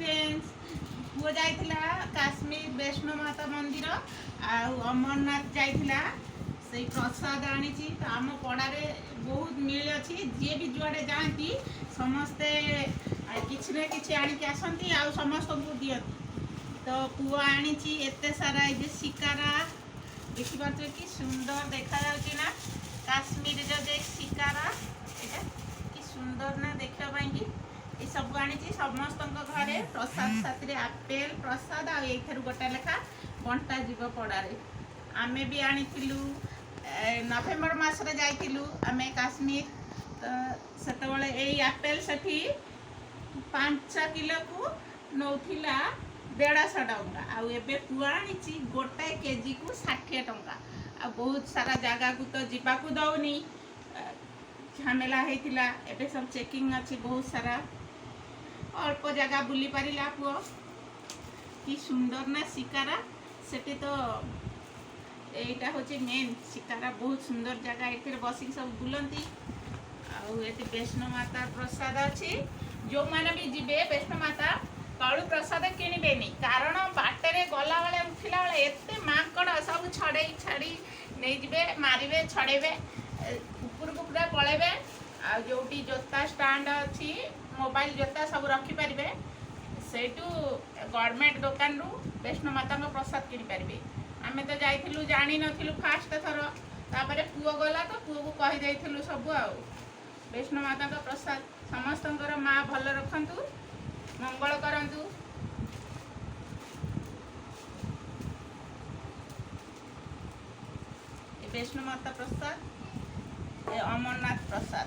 Friends पुओ जाइथिला काश्मीर वैष्णो माता मंदिर अमरनाथ जाइथिला से प्रसाद आनी तो आम पड़ारे बहुत मिल अच्छी जी भी जुआड़े जाती समस्ते किसी न कि आणिक आसती आ समस्त को दियती तो पुओ आनी एत सारा ये शिकारा देखिपे कि सुंदर देखा ना काश्मीर जो शिकारा यहाँ कि सुंदर ना देखापी ये सब आनी समस्त घरे प्रसाद साथी आपेल प्रसाद आर गोटा लेखा बंटा जीव पड़ारे आमे भी आनी नवेम्बर मसरे जाइलु आमे काश्मीर तो से आपेल से 5 किलो को नौला 150 टंका आबे पुआ आनी गोटाए केजी को 60 टंका आ बहुत सारा जगह को तो जीवाकू दौनी झमेला होता एबे सब चेकिंग अच्छी बहुत सारा अल्प जगह बुली पारा पुओ कि सुंदर ना शिकारा से तो यहाँ हूँ मेन शिकारा बहुत सुंदर जगह ये बसिक सब बुलती आती वैष्णो माता प्रसाद अच्छी जो मैंने भी जी वैष्णो माता तलु प्रसाद किणवेनि कारण बाटर गला बेले उठला बेले एत माकड़ सब छड़े छाड़ी नहीं मारे छड़े ऊपर को पूरा पलैबे जो जोता स्टाण्ड अच्छी मोबाइल जोता सब रखिपारे से गवर्नमेंट दुकान रु वैष्णो माता प्रसाद किपारे आमे तो जाइलु जानी नथिलु फास्ट थर तापर पुओ गला तो पुओ को कही सब आ वैष्णो माता प्रसाद समस्त माँ भल रखंतु मंगल करंतु। वैष्णो माता प्रसाद अमरनाथ प्रसाद।